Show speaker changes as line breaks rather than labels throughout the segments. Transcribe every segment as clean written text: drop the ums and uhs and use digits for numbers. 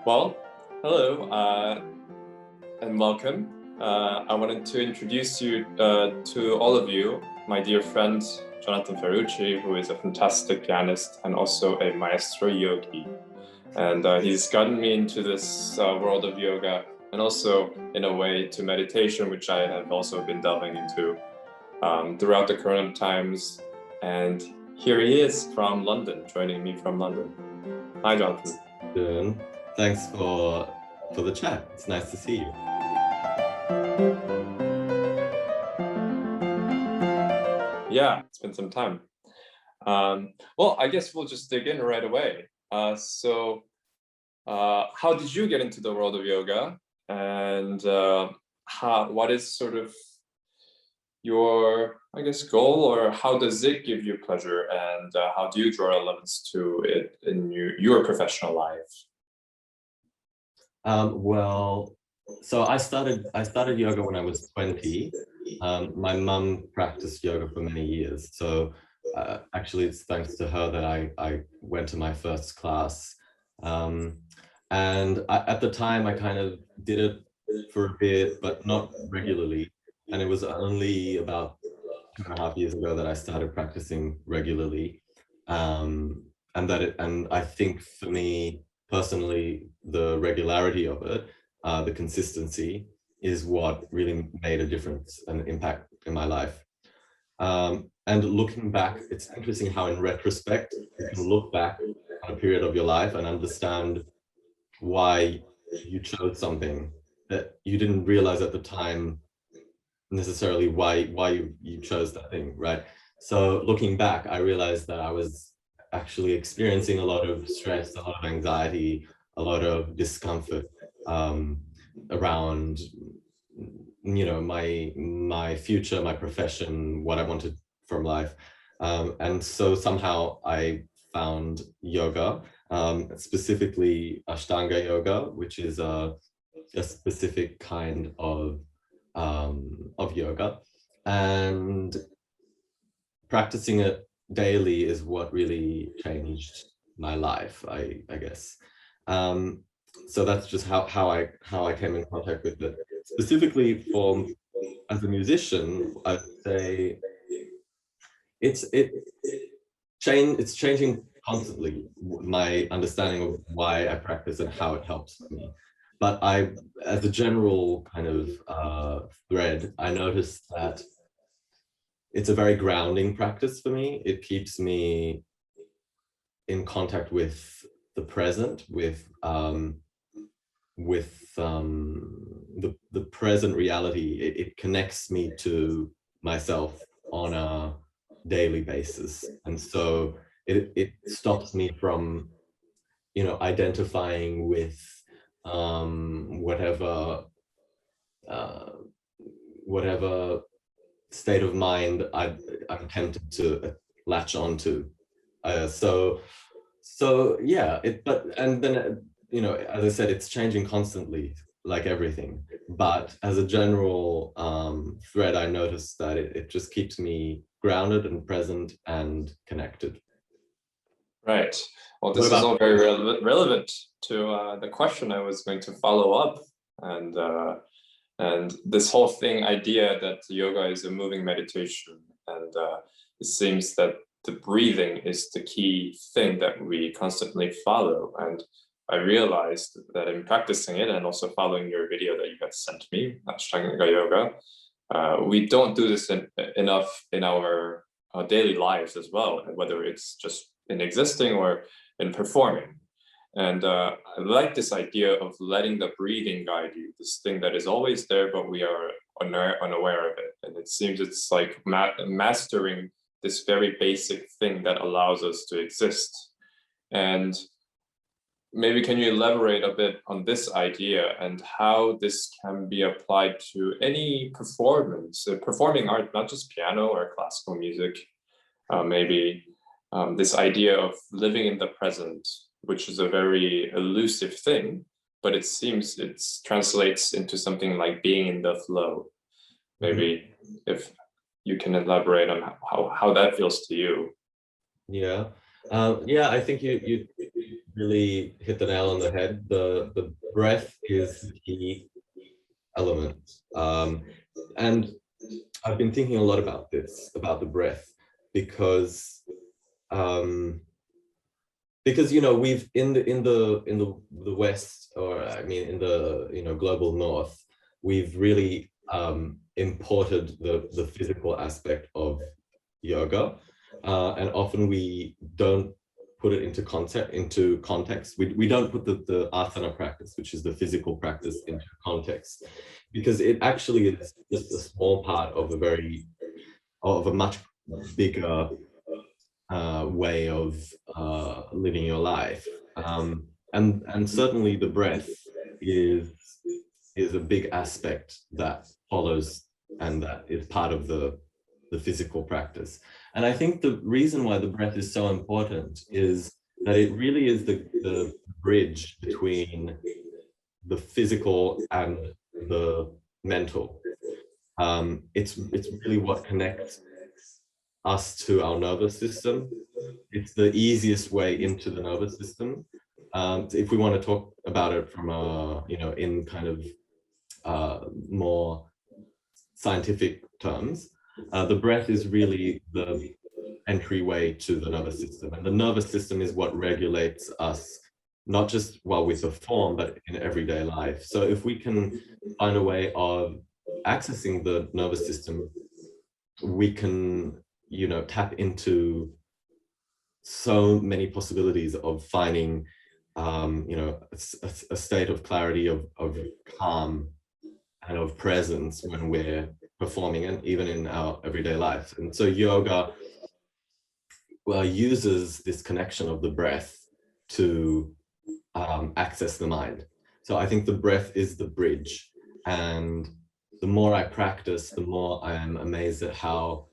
Well, hello and welcome. I wanted to introduce you to all of you, my dear friend Jonathan Ferrcci, who is a fantastic pianist and also a maestro yogi. And he's gotten me into this world of yoga and also in a way to meditation, which I have also been delving into throughout the current times. And here he is from London, joining me from London. Hi, Jonathan.
Good. Thanks for the chat. It's nice to see you.
Yeah, it's been some time. Well, I guess we'll just dig in right away. So how did you get into the world of yoga, and what is sort of your, I guess, goal, or how does it give you pleasure, and how do you draw relevance to it in your professional life?
Well, so I started yoga when I was 20. My mum practiced yoga for many years, so actually it's thanks to her that I went to my first class. And at the time I kind of did it for a bit, but not regularly. And it was only about 2.5 years ago that I started practicing regularly. And I think for me personally, the regularity of it, the consistency, is what really made a difference and impact in my life. And looking back, it's interesting how in retrospect, you can look back on a period of your life and understand why you chose something that you didn't realize at the time necessarily why you chose that thing, right? So looking back, I realized that I was actually experiencing a lot of stress, a lot of anxiety, a lot of discomfort around, you know, my future, my profession, what I wanted from life. And so somehow I found yoga, specifically Ashtanga yoga, which is a specific kind of yoga, and practicing it daily is what really changed my life, I guess. So that's just how I came in contact with it. Specifically as a musician, I'd say it's changing constantly, my understanding of why I practice and how it helps me. But as a general kind of thread, I noticed that it's a very grounding practice for me. It keeps me in contact with the present, with the present reality. It connects me to myself on a daily basis, and so it stops me from, you know, identifying with whatever state of mind I'm tempted to latch onto. So yeah, and then, you know, as I said, it's changing constantly, like everything. But as a general thread, I noticed that it just keeps me grounded and present and connected.
Right. Well, this is all very relevant to the question I was going to follow up, and this whole idea that yoga is a moving meditation, and it seems that the breathing is the key thing that we constantly follow. And I realized that in practicing it and also following your video that you had sent me, Ashtanga Yoga, we don't do this enough in our daily lives as well, whether it's just in existing or in performing. And I like this idea of letting the breathing guide you, this thing that is always there, but we are unaware of it. And it seems it's like mastering this very basic thing that allows us to exist. And maybe can you elaborate a bit on this idea and how this can be applied to any performance, performing art, not just piano or classical music, maybe this idea of living in the present, which is a very elusive thing, but it seems it translates into something like being in the flow. Maybe if you can elaborate on how that feels to you.
Yeah. I think you really hit the nail on the head. The breath is the key element. And I've been thinking a lot about this, about the breath, because you know, we've in the West, or I mean in the, you know, global North, we've really imported the physical aspect of yoga, and often we don't put it into context. We don't put the asana practice, which is the physical practice, into context, because it actually is just a small part of a much bigger way of living your life, and certainly the breath is a big aspect that follows and that is part of the physical practice. And I think the reason why the breath is so important is that it really is the bridge between the physical and the mental. It's really what connects us to our nervous system. It's the easiest way into the nervous system. If we want to talk about it from a, you know, in kind of more scientific terms, the breath is really the entryway to the nervous system. And the nervous system is what regulates us, not just while we perform, but in everyday life. So if we can find a way of accessing the nervous system, we can, you know, tap into so many possibilities of finding, you know, a state of clarity, of calm and of presence when we're performing, and even in our everyday life. And so yoga, well, uses this connection of the breath to access the mind. So I think the breath is the bridge, and the more I practice, the more I am amazed at how,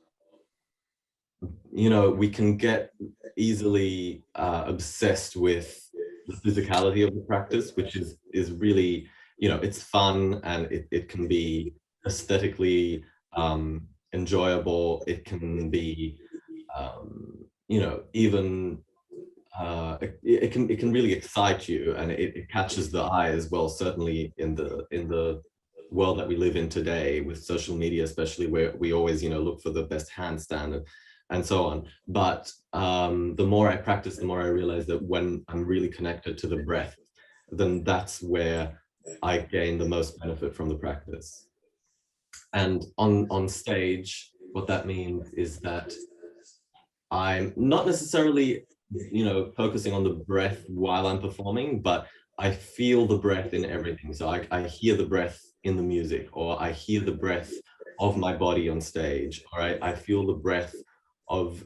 you know, we can get easily obsessed with the physicality of the practice, which is really, you know, it's fun, and it can be aesthetically enjoyable. It can be, you know, even it can really excite you, and it catches the eye as well. Certainly in the world that we live in today, with social media especially, where we always, you know, look for the best handstand and so on. But the more I practice, the more I realize that when I'm really connected to the breath, then that's where I gain the most benefit from the practice. And on stage, what that means is that I'm not necessarily, you know, focusing on the breath while I'm performing, but I feel the breath in everything. So I hear the breath in the music, or I hear the breath of my body on stage, or I feel the breath of,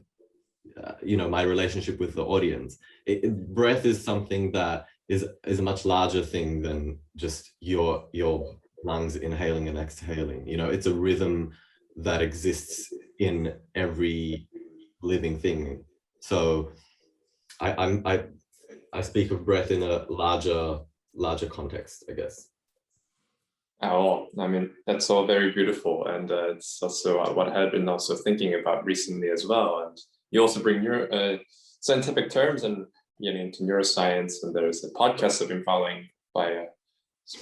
you know, my relationship with the audience. Breath is something that is a much larger thing than just your lungs inhaling and exhaling. You know, it's a rhythm that exists in every living thing. So I speak of breath in a larger context, I guess.
Oh, I mean, that's all very beautiful. And it's also what I had been also thinking about recently as well. And you also bring your scientific terms and getting into neuroscience. And there's a podcast I've been following by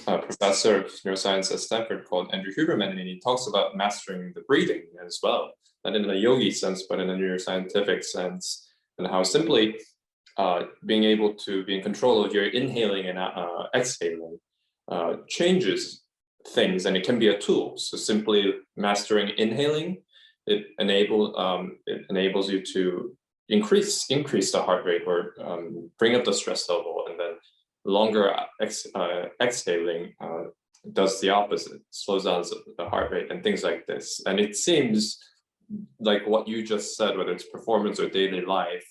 a professor of neuroscience at Stanford called Andrew Huberman. And he talks about mastering the breathing as well, not in a yogi sense, but in a neuroscientific sense, and how simply being able to be in control of your inhaling and exhaling changes things, and it can be a tool. So simply mastering inhaling, it enables you to increase the heart rate, or bring up the stress level, and then longer exhaling does the opposite, slows down the heart rate and things like this. And it seems like what you just said, whether it's performance or daily life,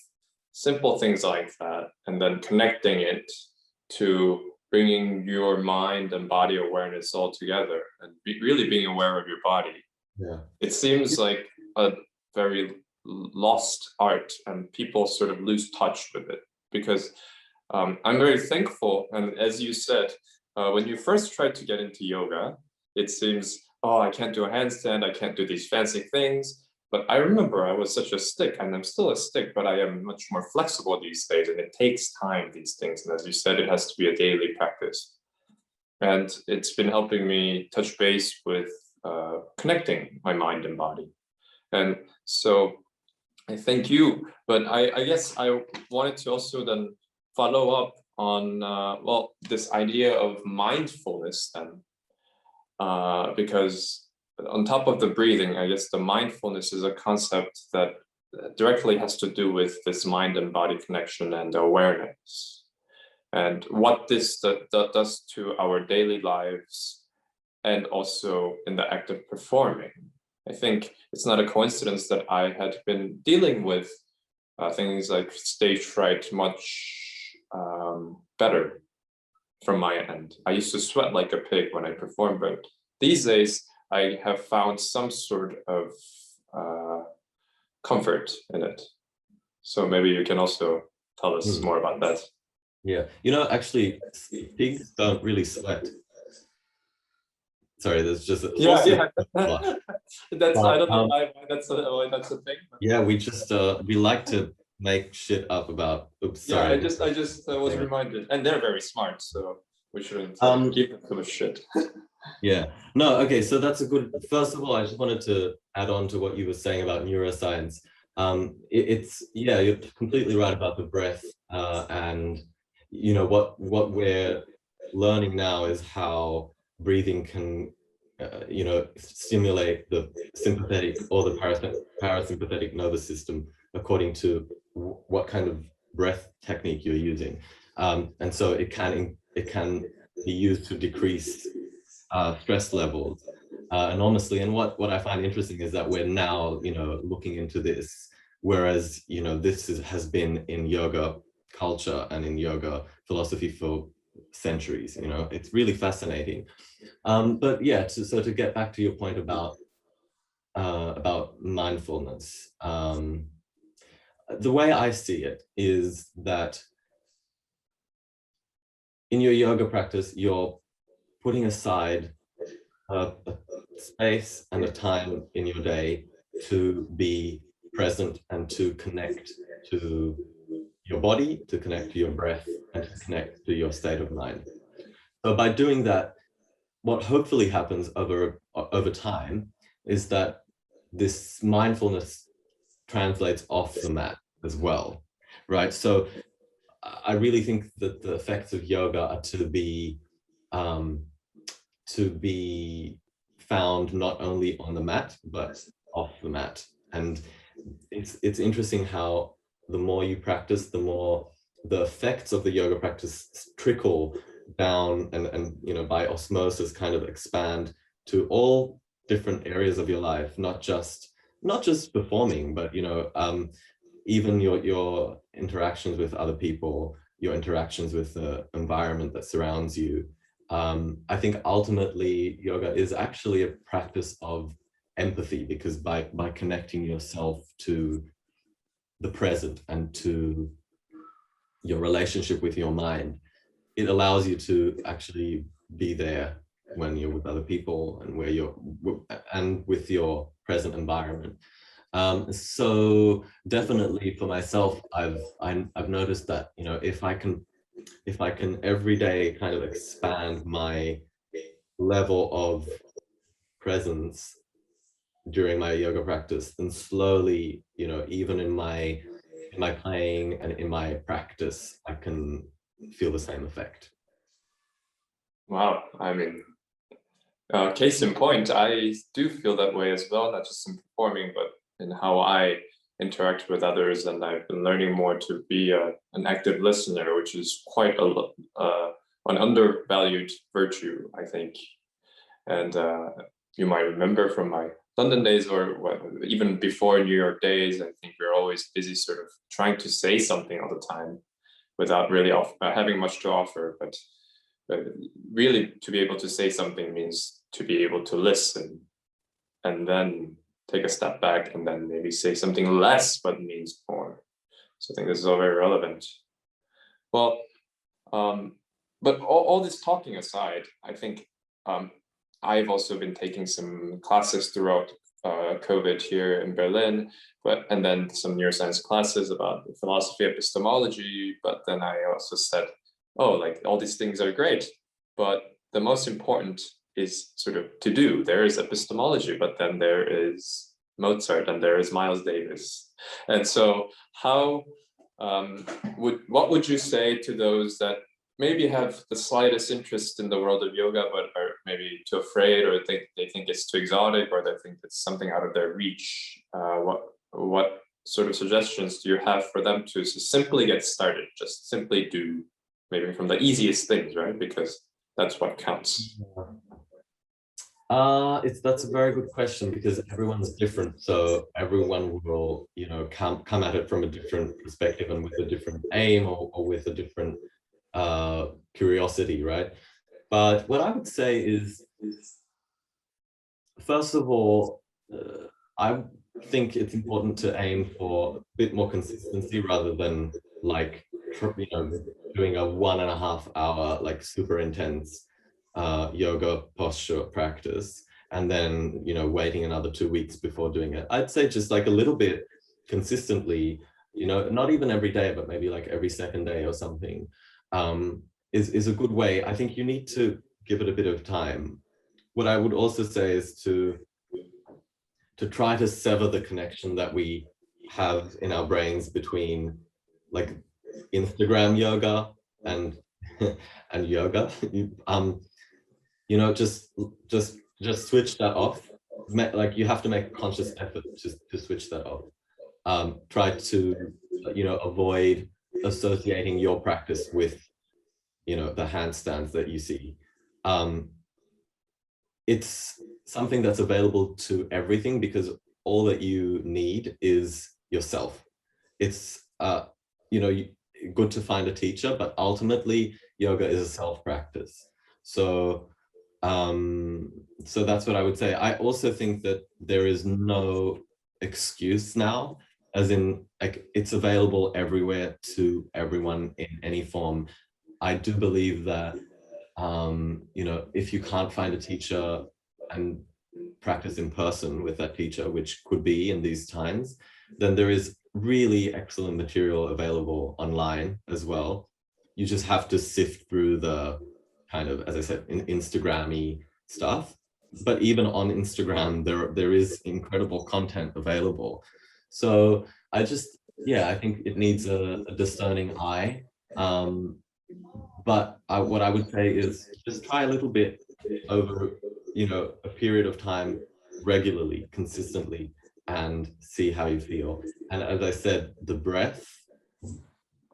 simple things like that, and then connecting it to bringing your mind and body awareness all together and really being aware of your body.
Yeah.
It seems like a very lost art, and people sort of lose touch with it, because I'm very thankful. And as you said, when you first tried to get into yoga, it seems, oh, I can't do a handstand, I can't do these fancy things. But I remember I was such a stick, and I'm still a stick, but I am much more flexible these days, and it takes time, these things. And as you said, it has to be a daily practice. And it's been helping me touch base with connecting my mind and body. And so I thank you. But I guess I wanted to also then follow up on, well, this idea of mindfulness then, because on top of the breathing, I guess the mindfulness is a concept that directly has to do with this mind and body connection and awareness, and what this does to our daily lives, and also in the act of performing. I think it's not a coincidence that I had been dealing with things like stage fright much better from my end. I used to sweat like a pig when I performed, but these days I have found some sort of comfort in it. So maybe you can also tell us more about that.
Yeah, you know, actually, pigs don't really sweat. Sorry, there's just a
That's I don't know why that's a thing.
Yeah, we just we like to make shit up about. Oops, sorry.
Yeah, I just was reminded, and they're very smart, so we shouldn't keep them full of shit.
Yeah, no, okay, so that's a good. First of all, I just wanted to add on to what you were saying about neuroscience. It's yeah, you're completely right about the breath, and you know what we're learning now is how breathing can, you know, stimulate the sympathetic or the parasympathetic nervous system according to what kind of breath technique you're using, and so it can be used to decrease stress levels enormously. And what I find interesting is that we're now, you know, looking into this, whereas, you know, this has been in yoga culture and in yoga philosophy for centuries. You know, it's really fascinating. But yeah, so to get back to your point about mindfulness, the way I see it is that in your yoga practice, you're putting aside a space and a time in your day to be present and to connect to your body, to connect to your breath, and to connect to your state of mind. So by doing that, what hopefully happens over time is that this mindfulness translates off the mat as well, right? So I really think that the effects of yoga are to be found not only on the mat but off the mat. And it's interesting how the more you practice, the more the effects of the yoga practice trickle down and you know, by osmosis kind of expand to all different areas of your life, not just performing, but you know, even your interactions with other people, your interactions with the environment that surrounds you. I think ultimately yoga is actually a practice of empathy, because by connecting yourself to the present and to your relationship with your mind, it allows you to actually be there when you're with other people and with your present environment. So definitely for myself, I've noticed that, you know, if I can every day kind of expand my level of presence during my yoga practice, then slowly, you know, even in my playing and in my practice, I can feel the same effect.
Wow, I mean, case in point, I do feel that way as well, not just in performing, but in how I interact with others. And I've been learning more to be an active listener, which is quite an undervalued virtue, I think. And you might remember from my London days, or even before New York days, I think we're always busy sort of trying to say something all the time without really having much to offer. But really, to be able to say something means to be able to listen and then take a step back and then maybe say something less but means more. So I think this is all very relevant. Well, but all this talking aside, I think I've also been taking some classes throughout COVID here in Berlin, and then some neuroscience classes about philosophy, epistemology. But then I also said, oh, like all these things are great, but the most important is sort of to do. There is epistemology, but then there is Mozart and there is Miles Davis. And so what would you say to those that maybe have the slightest interest in the world of yoga, but are maybe too afraid, or they think it's too exotic, or they think it's something out of their reach? What sort of suggestions do you have for them to simply get started? Just simply do, maybe from the easiest things, right? Because that's what counts.
That's a very good question, because everyone's different. So everyone will, come at it from a different perspective and with a different aim or with a different curiosity, right? But what I would say is, first of all, I think it's important to aim for a bit more consistency rather than like, doing a 1.5 hour, like super intense yoga posture practice and then, waiting another 2 weeks before doing it. I'd say just like a little bit consistently, not even every day, but maybe like every second day or something, is a good way. I think you need to give it a bit of time. What I would also say is to try to sever the connection that we have in our brains between like Instagram yoga and yoga. Just switch that off. Like you have to make a conscious effort to switch that off. Try to avoid associating your practice with the handstands that you see. It's something that's available to everything, because all that you need is yourself. It's good to find a teacher, but ultimately yoga is a self-practice. So that's what I would say. I also think that there is no excuse now, as in like it's available everywhere to everyone in any form. I do believe that if you can't find a teacher and practice in person with that teacher, which could be in these times, then there is really excellent material available online as well. You just have to sift through the kind of, as I said, Instagram-y stuff. But even on Instagram, there is incredible content available. So I think it needs a discerning eye. But what I would say is just try a little bit over, a period of time, regularly, consistently, and see how you feel. And as I said, the breath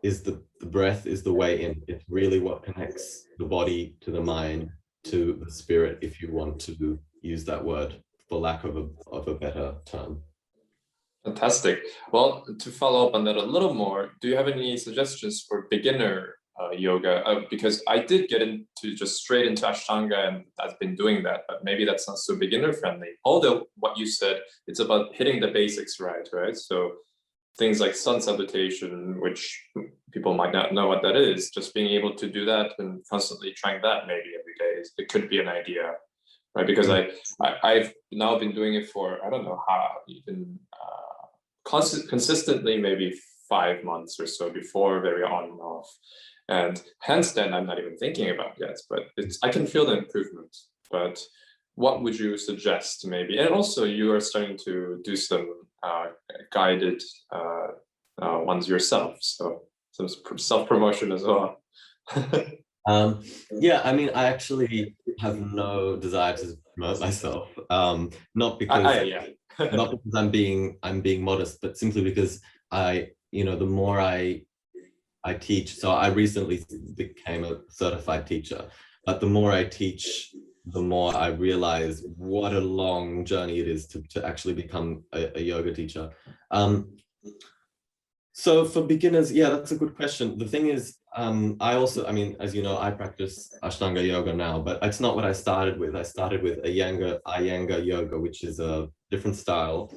is the way in. It's really what connects the body to the mind to the spirit, if you want to use that word for lack of a better term.
Fantastic. Well, to follow up on that a little more, do you have any suggestions for beginner yoga? Because I did get straight into Ashtanga, and I've been doing that, but maybe that's not so beginner friendly. Although what you said, it's about hitting the basics right? So things like sun salutation, which people might not know what that is, just being able to do that and constantly trying that maybe every day, it could be an idea, right? Because I've now been doing it for, I don't know how, even consistently, maybe 5 months or so before, very on and off. And handstand, I'm not even thinking about yet, but I can feel the improvement. But what would you suggest maybe? And also you are starting to do some guided ones yourself. So some self-promotion as well.
Yeah, I mean, I actually have no desire to promote myself. Not because not because I'm being modest, but simply because the more I teach. So I recently became a certified teacher, but the more I teach the more I realize what a long journey it is to actually become a yoga teacher. So for beginners, yeah, that's a good question. The thing is, I mean, as you know, I practice Ashtanga yoga now, but it's not what I started with. I started with Iyengar yoga, which is a different style.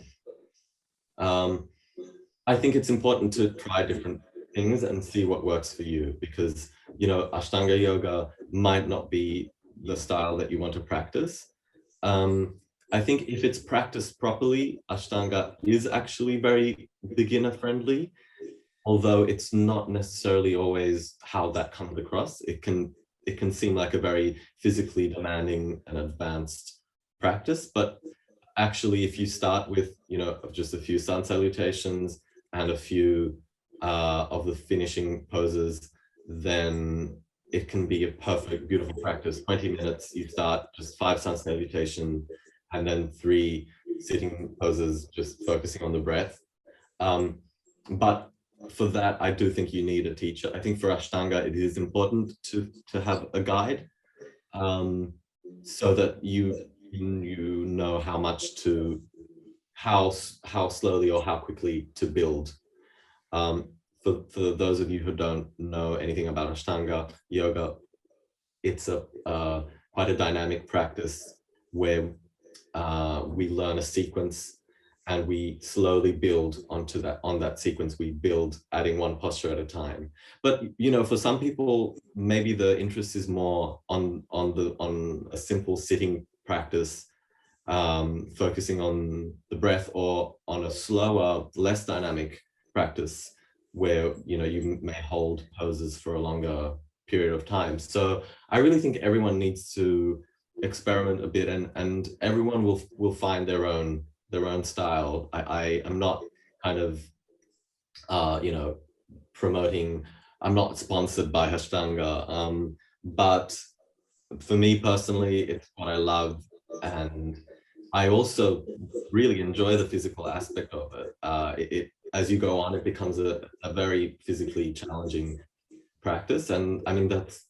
I think it's important to try different things and see what works for you, because, you know, Ashtanga yoga might not be the style that you want to practice. I think if it's practiced properly, Ashtanga is actually very beginner friendly, although it's not necessarily always how that comes across. It can seem like a very physically demanding and advanced practice, but actually if you start with, you know, just a few sun salutations and a few of the finishing poses, then it can be a perfect, beautiful practice. 20 minutes, you start just 5 sun salutations and then 3 sitting poses, just focusing on the breath. But for that, I do think you need a teacher. I think for Ashtanga, it is important to have a guide, so that you know how much to, how slowly or how quickly to build. For those of you who don't know anything about Ashtanga yoga, it's quite a dynamic practice where we learn a sequence and we slowly build on that sequence. We build, adding one posture at a time. But, you know, for some people, maybe the interest is more on a simple sitting practice, focusing on the breath, or on a slower, less dynamic practice where, you know, you may hold poses for a longer period of time. So I really think everyone needs to experiment a bit, and everyone will find their own style. I am not kind of you know, promoting, I'm not sponsored by Ashtanga, but for me personally, it's what I love, and I also really enjoy the physical aspect of it. As you go on, it becomes a very physically challenging practice, and I mean, that's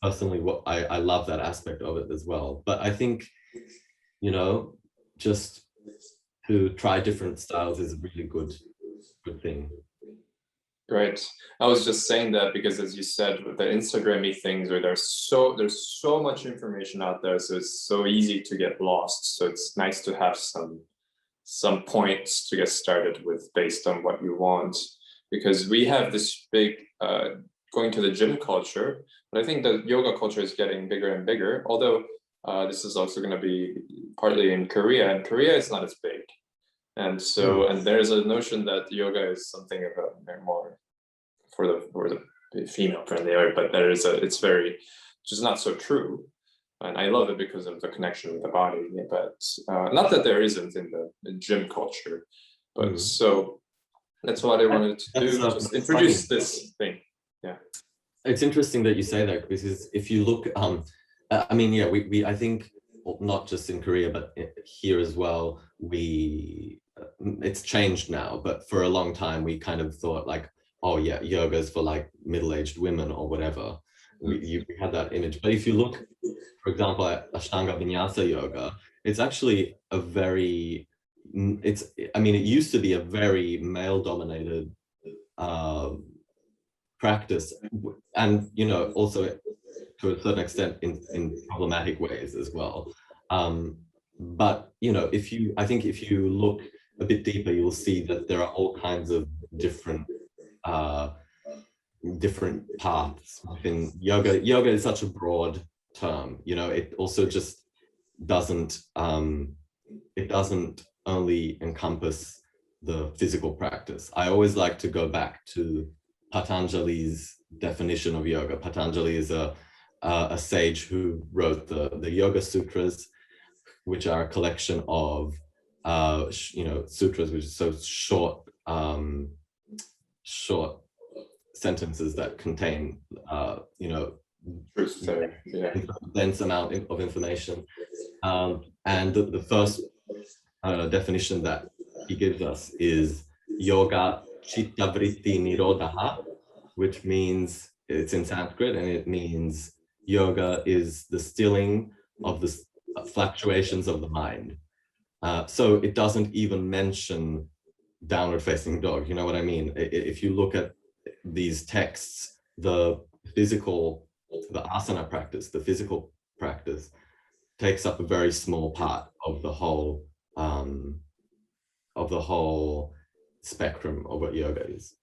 personally what I love, that aspect of it as well. But I think, you know, just to try different styles is a really good thing.
Great. I was just saying that because, as you said, with the Instagram-y things, where there's so much information out there, so it's so easy to get lost. So it's nice to have some points to get started with based on what you want, because we have this big going to the gym culture, but I think the yoga culture is getting bigger and bigger. Although this is also going to be partly in Korea, and Korea is not as big. And so, and there's a notion that yoga is something of a more for the female friendly, but it's very just not so true. And I love it because of the connection with the body, but not that there isn't in the gym culture, but so that's what I wanted to do, just introduce this thing. Yeah.
It's interesting that you say that, because if you look, I mean, yeah, we I think, not just in Korea, but here as well, it's changed now, but for a long time we kind of thought like, oh yeah, yoga is for like middle-aged women or whatever. We had that image. But if you look, for example, at Ashtanga Vinyasa yoga, it's actually a very, I mean, it used to be a very male-dominated practice, and, you know, also to a certain extent in problematic ways as well. But, you know, I think if you look a bit deeper, you'll see that there are all kinds of different paths within yoga. Yoga is such a broad term, you know. It also just doesn't only encompass the physical practice. I always like to go back to Patanjali's definition of yoga. Patanjali is a sage who wrote the Yoga Sutras, which are a collection of you know, sutras, which are so short sentences that contain you know, dense amount of information. And the first definition that he gives us is yoga chitta vritti nirodha, which means, it's in Sanskrit, and it means yoga is the stilling the fluctuations of the mind. So it doesn't even mention downward facing dog. You know what I mean? If you look at these texts, the asana practice, the physical practice, takes up a very small part of the whole spectrum of what yoga is.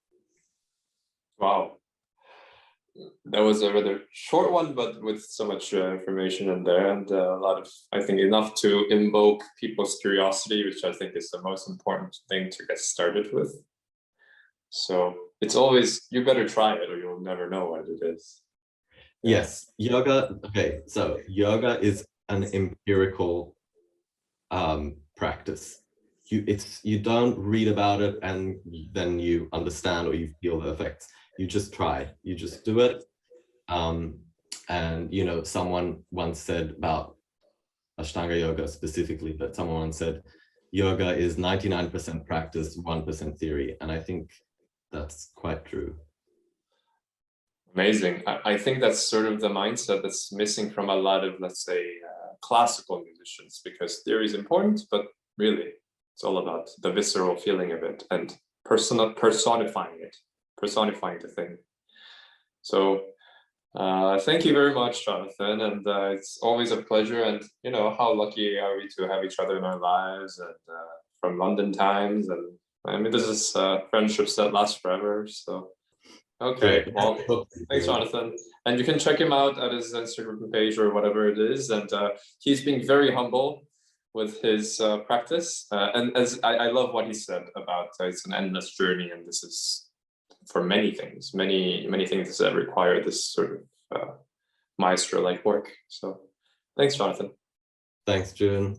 Wow. That was a rather short one, but with so much information in there, and a lot of, I think, enough to invoke people's curiosity, which I think is the most important thing to get started with. So it's always, you better try it or you'll never know what it is.
Yes, yoga. Okay, so yoga is an empirical practice. You don't read about it and then you understand or you feel the effects. You just try, you just do it. And you know, someone once said about Ashtanga yoga specifically, that someone once said yoga is 99% practice, 1% theory. And I think that's quite true.
Amazing. I think that's sort of the mindset that's missing from a lot of, let's say, classical musicians, because theory is important, but really it's all about the visceral feeling of it and personifying the thing. So thank you very much, Jonathan, and it's always a pleasure. And you know, how lucky are we to have each other in our lives, and from London times, and I mean, this is friendships that last forever. So okay, well, thanks, Jonathan, and you can check him out at his Instagram page or whatever it is, and he's being very humble with his practice, and as I love what he said about it's an endless journey, and this is for many things that require this sort of maestro-like work. So thanks, Jonathan.
Thanks, June.